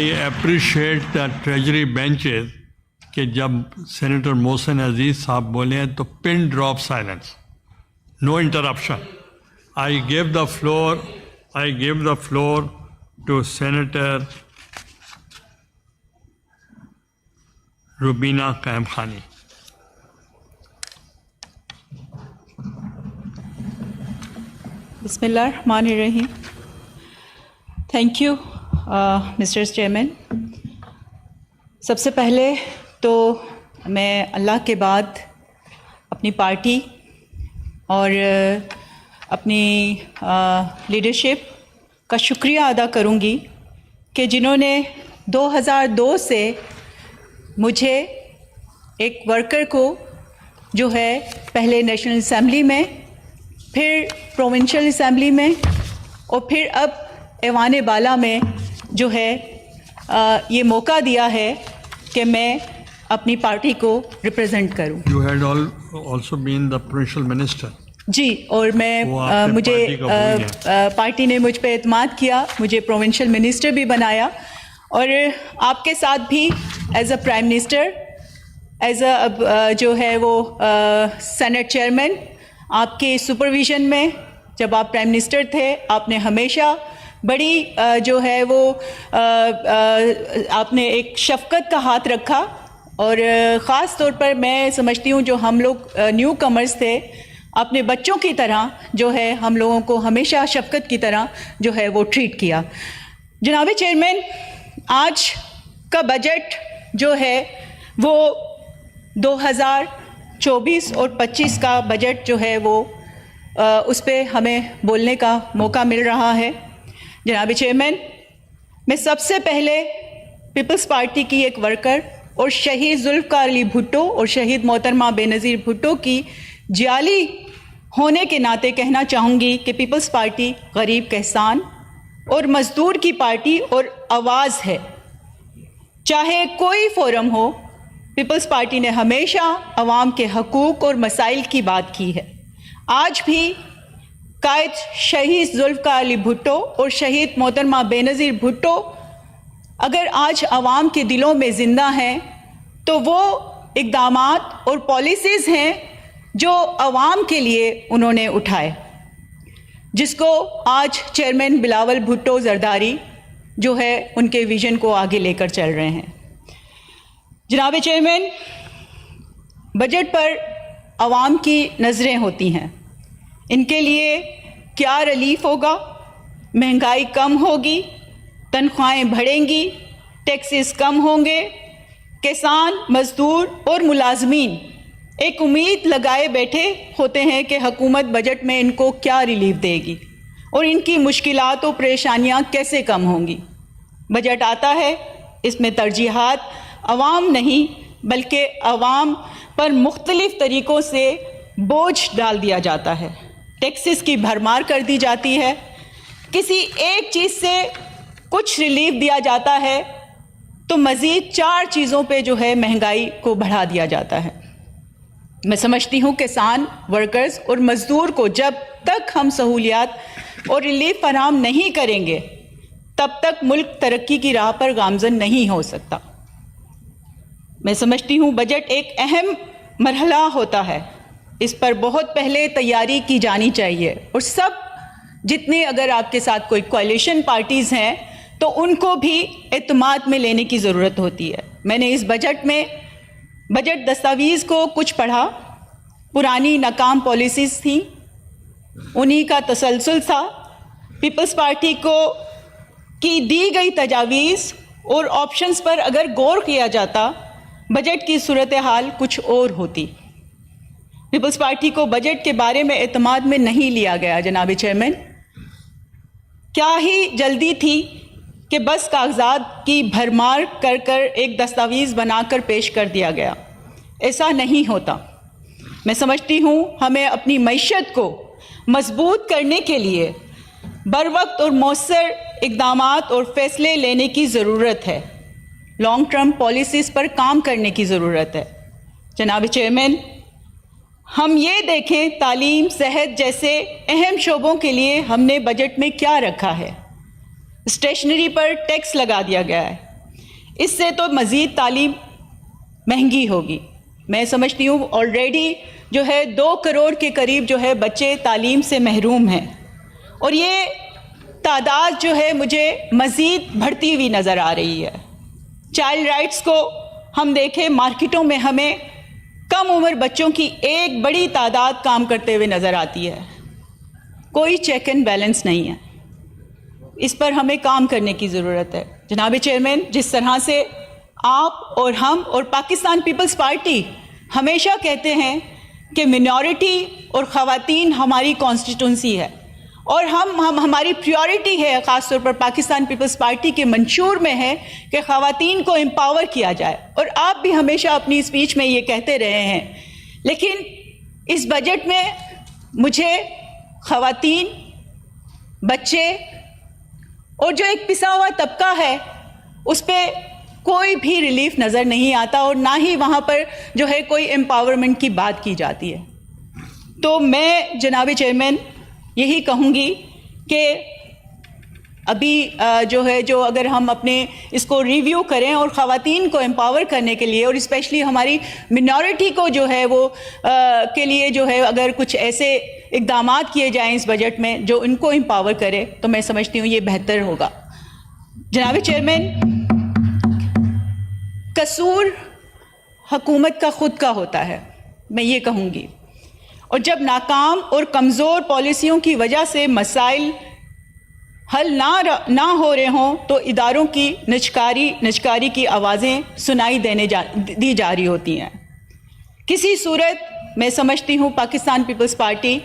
I appreciate the treasury benches کہ جب senator محسن عزیز صاحب بولے ہیں تو pin drop silence, no interruption. I give the floor to Senator Rubina Qayyum Khani. بسم اللہ الرحمن الرحیم. Thank you mister chairman. سب سے پہلے تو میں اللہ کے بعد اپنی پارٹی اور اپنی لیڈرشپ کا شکریہ ادا کروں گی کہ جنہوں نے 2002 سے مجھے ایک ورکر کو جو ہے پہلے نیشنل اسمبلی میں, پھر پروونشل اسمبلی میں, اور پھر اب ایوان بالا میں جو ہے یہ موقع دیا ہے کہ میں اپنی پارٹی کو ریپرزینٹ کروں. You had also been the provincial minister. جی, اور میں مجھے پارٹی نے مجھ پہ اعتماد کیا, مجھے پروونشل منسٹر بھی بنایا, اور آپ کے ساتھ بھی as a prime minister, as a جو ہے وہ سینٹ چیئرمین, آپ کے سپرویژن میں جب آپ پرائم منسٹر تھے آپ نے ہمیشہ بڑی جو ہے وہ آپ نے ایک شفقت کا ہاتھ رکھا, اور خاص طور پر میں سمجھتی ہوں جو ہم لوگ نیو کمرز تھے, اپنے بچوں کی طرح جو ہے ہم لوگوں کو ہمیشہ شفقت کی طرح جو ہے وہ ٹریٹ کیا. جناب چیئرمین, آج کا بجٹ جو ہے وہ 2024 اور 25 کا بجٹ جو ہے وہ اس پہ ہمیں بولنے کا موقع مل رہا ہے. جناب چیئرمین, میں سب سے پہلے پیپلز پارٹی کی ایک ورکر اور شہید ذوالفقار علی بھٹو اور شہید محترمہ بے نظیر بھٹو کی جیالی ہونے کے ناطے کہنا چاہوں گی کہ پیپلز پارٹی غریب کسان اور مزدور کی پارٹی اور آواز ہے. چاہے کوئی فورم ہو, پیپلز پارٹی نے ہمیشہ عوام کے حقوق اور مسائل کی بات کی ہے. آج بھی قائد شہید ذوالفقار علی بھٹو اور شہید محترمہ بے نظیر بھٹو اگر آج عوام کے دلوں میں زندہ ہیں تو وہ اقدامات اور پالیسیز ہیں جو عوام کے لیے انہوں نے اٹھائے, جس کو آج چیئرمین بلاول بھٹو زرداری جو ہے ان کے ویژن کو آگے لے کر چل رہے ہیں. جناب چیئرمین, بجٹ پر عوام کی نظریں ہوتی ہیں, ان کے لیے کیا ریلیف ہوگا, مہنگائی کم ہوگی, تنخواہیں بڑھیں گی, ٹیکسز کم ہوں گے. کسان, مزدور اور ملازمین ایک امید لگائے بیٹھے ہوتے ہیں کہ حکومت بجٹ میں ان کو کیا ریلیف دے گی اور ان کی مشکلات و پریشانیاں کیسے کم ہوں گی. بجٹ آتا ہے, اس میں ترجیحات عوام نہیں بلکہ عوام پر مختلف طریقوں سے بوجھ ڈال دیا جاتا ہے, ٹیکسز کی بھرمار کر دی جاتی ہے, کسی ایک چیز سے کچھ ریلیف دیا جاتا ہے تو مزید 4 چیزوں پہ جو ہے مہنگائی کو بڑھا دیا جاتا ہے. میں سمجھتی ہوں کسان, ورکرز اور مزدور کو جب تک ہم سہولیات اور ریلیف فراہم نہیں کریں گے تب تک ملک ترقی کی راہ پر گامزن نہیں ہو سکتا. میں سمجھتی ہوں بجٹ ایک اہم مرحلہ ہوتا ہے, اس پر بہت پہلے تیاری کی جانی چاہیے, اور سب جتنے اگر آپ کے ساتھ کوئی کولیشن پارٹیز ہیں تو ان کو بھی اعتماد میں لینے کی ضرورت ہوتی ہے. میں نے اس بجٹ دستاویز کو کچھ پڑھا, پرانی ناکام پالیسیز تھیں, انہی کا تسلسل تھا. پیپلز پارٹی کو کی دی گئی تجاویز اور آپشنز پر اگر غور کیا جاتا بجٹ کی صورتحال کچھ اور ہوتی. پیپلز پارٹی کو بجٹ کے بارے میں اعتماد میں نہیں لیا گیا. جناب چیئرمین, کیا ہی جلدی تھی کہ بس کاغذات کی بھرمار کر کر ایک دستاویز بنا کر پیش کر دیا گیا. ایسا نہیں ہوتا. میں سمجھتی ہوں ہمیں اپنی معیشت کو مضبوط کرنے کے لیے بروقت اور مؤثر اقدامات اور فیصلے لینے کی ضرورت ہے. لانگ ٹرم پالیسیز پر کام کرنے کی ضرورت ہے. جناب چیئرمین, ہم یہ دیکھیں تعلیم، صحت جیسے اہم شعبوں کے لیے ہم نے بجٹ میں کیا رکھا ہے. اسٹیشنری پر ٹیکس لگا دیا گیا ہے، اس سے تو مزید تعلیم مہنگی ہوگی. میں سمجھتی ہوں آلریڈی جو ہے 2 کروڑ کے قریب جو ہے بچے تعلیم سے محروم ہیں, اور یہ تعداد جو ہے مجھے مزید بڑھتی ہوئی نظر آ رہی ہے. چائلڈ رائٹس کو ہم دیکھیں, مارکیٹوں میں ہمیں کم عمر بچوں کی ایک بڑی تعداد کام کرتے ہوئے نظر آتی ہے. کوئی چیک اینڈ بیلنس نہیں ہے, اس پر ہمیں کام کرنے کی ضرورت ہے. جناب چیئرمین, جس طرح سے آپ اور ہم اور پاکستان پیپلز پارٹی ہمیشہ کہتے ہیں کہ منورٹی اور خواتین ہماری کانسٹیٹوئنسی ہے, اور ہماری پریورٹی ہے, خاص طور پر پاکستان پیپلز پارٹی کے منشور میں ہے کہ خواتین کو امپاور کیا جائے, اور آپ بھی ہمیشہ اپنی اسپیچ میں یہ کہتے رہے ہیں. لیکن اس بجٹ میں مجھے خواتین, بچے اور جو ایک پسا ہوا طبقہ ہے اس پہ کوئی بھی ریلیف نظر نہیں آتا, اور نہ ہی وہاں پر جو ہے کوئی امپاورمنٹ کی بات کی جاتی ہے. تو میں جناب چیئرمین یہی کہوں گی کہ ابھی جو اگر ہم اپنے اس کو ریویو کریں اور خواتین کو امپاور کرنے کے لیے, اور اسپیشلی ہماری منورٹی کو جو ہے وہ کے لیے جو ہے اگر کچھ ایسے اقدامات کیے جائیں اس بجٹ میں جو ان کو امپاور کرے, تو میں سمجھتی ہوں یہ بہتر ہوگا. جناب چیئرمین, قصور حکومت کا خود کا ہوتا ہے, میں یہ کہوں گی, اور جب ناکام اور کمزور پالیسیوں کی وجہ سے مسائل حل نہ ہو رہے ہوں تو اداروں کی نچکاری کی آوازیں سنائی دی جا رہی ہوتی ہیں. کسی صورت میں سمجھتی ہوں پاکستان پیپلز پارٹی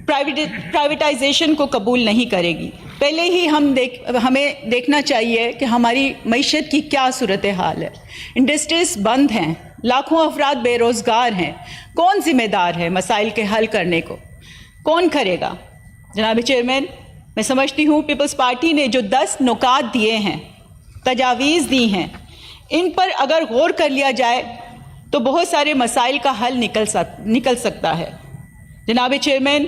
پرائیویٹائزیشن کو قبول نہیں کرے گی. پہلے ہی ہمیں دیکھنا چاہیے کہ ہماری معیشت کی کیا صورتحال ہے. انڈسٹریز بند ہیں, لاکھوں افراد بے روزگار ہیں. کون ذمہ دار ہے مسائل کے حل کرنے کو؟ کون کرے گا؟ جناب چیئرمین, میں سمجھتی ہوں پیپلز پارٹی نے جو 10 نکات دیے ہیں, تجاویز دی ہیں, ان پر اگر غور کر لیا جائے تو بہت سارے مسائل کا حل نکل سکتا ہے. جناب چیئرمین,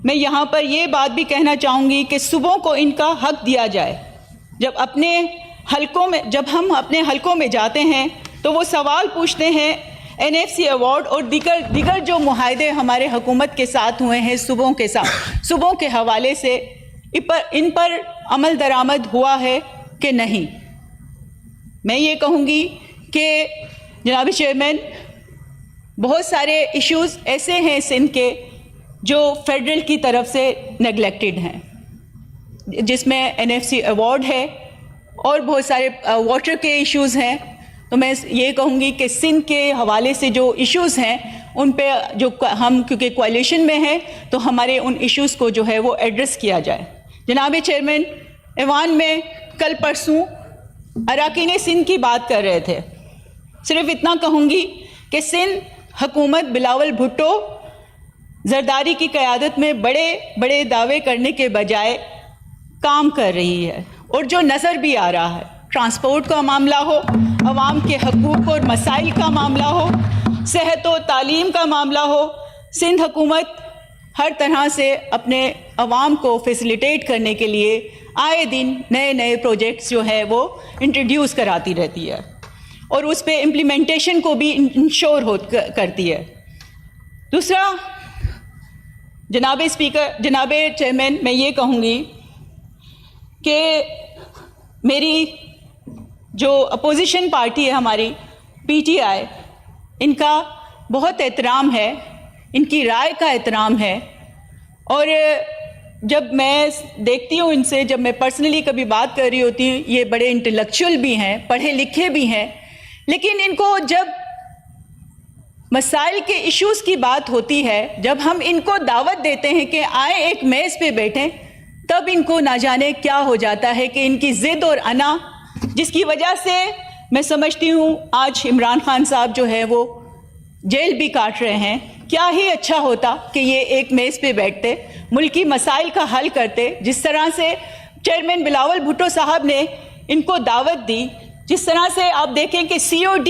میں یہاں پر یہ بات بھی کہنا چاہوں گی کہ صوبوں کو ان کا حق دیا جائے. جب ہم اپنے حلقوں میں جاتے ہیں تو وہ سوال پوچھتے ہیں NFC ایوارڈ اور دیگر جو معاہدے ہمارے حکومت کے ساتھ ہوئے ہیں صوبوں کے ساتھ, صوبوں کے حوالے سے ان پر عمل درآمد ہوا ہے کہ نہیں. میں یہ کہوں گی کہ جناب چیئرمین, بہت سارے ایشوز ایسے ہیں سندھ کے جو فیڈرل کی طرف سے نیگلیکٹڈ ہیں, جس میں NFC ایوارڈ ہے اور بہت سارے واٹر کے ایشوز ہیں. تو میں یہ کہوں گی کہ سندھ کے حوالے سے جو ایشوز ہیں ان پہ جو ہم کیونکہ کوalition میں ہیں تو ہمارے ان ایشوز کو جو ہے وہ ایڈریس کیا جائے. جناب چیئرمین, ایوان میں کل پرسوں اراکین سندھ کی بات کر رہے تھے. صرف اتنا کہوں گی کہ سندھ حکومت بلاول بھٹو زرداری کی قیادت میں بڑے بڑے دعوے کرنے کے بجائے کام کر رہی ہے, اور جو نظر بھی آ رہا ہے, ٹرانسپورٹ کا معاملہ ہو, عوام کے حقوق اور مسائل کا معاملہ ہو, صحت و تعلیم کا معاملہ ہو, سندھ حکومت ہر طرح سے اپنے عوام کو فیسیلیٹیٹ کرنے کے لیے آئے دن نئے پروجیکٹس جو ہے وہ انٹروڈیوس کراتی رہتی ہے, اور اس پہ امپلیمنٹیشن کو بھی انشور کرتی ہے. دوسرا, جناب چیئرمین, میں یہ کہوں گی کہ میری جو اپوزیشن پارٹی ہے ہماری PTI, ان کا بہت احترام ہے, ان کی رائے کا احترام ہے, اور جب میں دیکھتی ہوں ان سے, جب میں پرسنلی کبھی بات کر رہی ہوتی ہوں, یہ بڑے انٹلیکچوئل بھی ہیں, پڑھے لکھے بھی ہیں, لیکن ان کو جب مسائل کے ایشوز کی بات ہوتی ہے, جب ہم ان کو دعوت دیتے ہیں کہ آئیں ایک میز پہ بیٹھیں, تب ان کو نہ جانے کیا ہو جاتا ہے کہ ان کی ضد اور انا, جس کی وجہ سے میں سمجھتی ہوں آج عمران خان صاحب جو ہے وہ جیل بھی کاٹ رہے ہیں. کیا ہی اچھا ہوتا کہ یہ ایک میز پہ بیٹھتے, ملکی مسائل کا حل کرتے, جس طرح سے چیئرمین بلاول بھٹو صاحب نے ان کو دعوت دی, جس طرح سے آپ دیکھیں کہ COD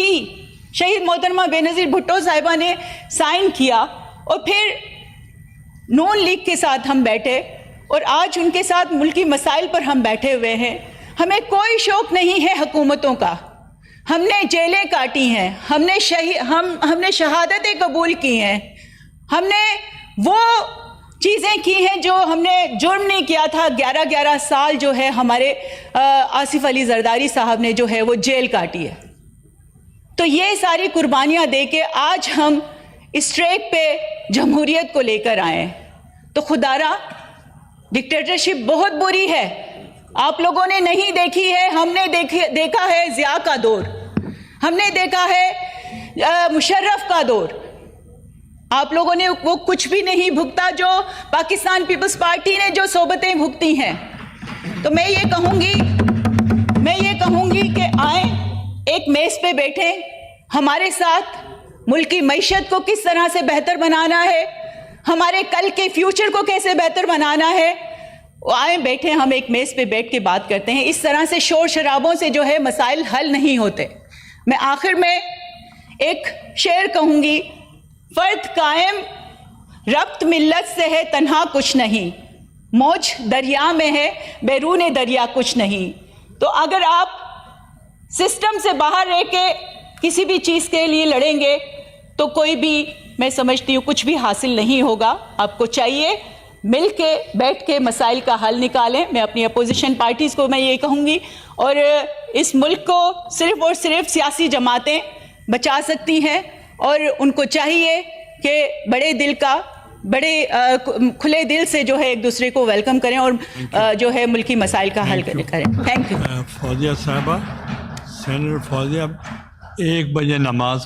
شہید محترمہ بے نظیر بھٹو صاحبہ نے سائن کیا, اور پھر نون لیگ کے ساتھ ہم بیٹھے, اور آج ان کے ساتھ ملکی مسائل پر ہم بیٹھے ہوئے ہیں. ہمیں کوئی شوق نہیں ہے حکومتوں کا, ہم نے جیلیں کاٹی ہیں, ہم نے شہادتیں قبول کی ہیں, ہم نے وہ چیزیں کی ہیں جو ہم نے جرم نہیں کیا تھا. 11 سال جو ہے ہمارے آصف علی زرداری صاحب نے جو ہے وہ جیل کاٹی ہے. تو یہ ساری قربانیاں دے کے آج ہم اس ٹریک پہ جمہوریت کو لے کر آئے ہیں. تو خدارا ڈکٹیٹرشپ بہت بری ہے, آپ لوگوں نے نہیں دیکھی ہے, ہم نے دیکھا ہے ضیاء کا دور, ہم نے دیکھا ہے مشرف کا دور. آپ لوگوں نے وہ کچھ بھی نہیں بھگتا جو پاکستان پیپلز پارٹی نے جو صحبتیں بھگتی ہیں. تو میں یہ کہوں گی کہ آئیں ایک میز پہ بیٹھیں, ہمارے ساتھ ملک کی معیشت کو کس طرح سے بہتر بنانا ہے, ہمارے کل کے فیوچر کو کیسے بہتر بنانا ہے, آئیں بیٹھیں, ہم ایک میز پہ بیٹھ کے بات کرتے ہیں. اس طرح سے شور شرابوں سے جو ہے مسائل حل نہیں ہوتے. میں آخر میں ایک شعر کہوں گی, فرد قائم ربط ملت سے ہے تنہا کچھ نہیں, موج دریا میں ہے بیرون دریا کچھ نہیں. تو اگر آپ سسٹم سے باہر رہ کے کسی بھی چیز کے لیے لڑیں گے تو کوئی بھی, میں سمجھتی ہوں, کچھ بھی حاصل نہیں ہوگا. آپ کو چاہیے مل کے بیٹھ کے مسائل کا حل نکالیں. میں اپنی اپوزیشن پارٹیز کو میں یہ کہوں گی, اور اس ملک کو صرف اور صرف سیاسی جماعتیں بچا سکتی ہیں, اور ان کو چاہیے کہ بڑے کھلے دل سے جو ہے ایک دوسرے کو ویلکم کریں اور جو ہے ملکی مسائل کا حل کریں. Thank you. فوزیہ صاحبہ, سینیٹر فوزیہ, 1 بجے نماز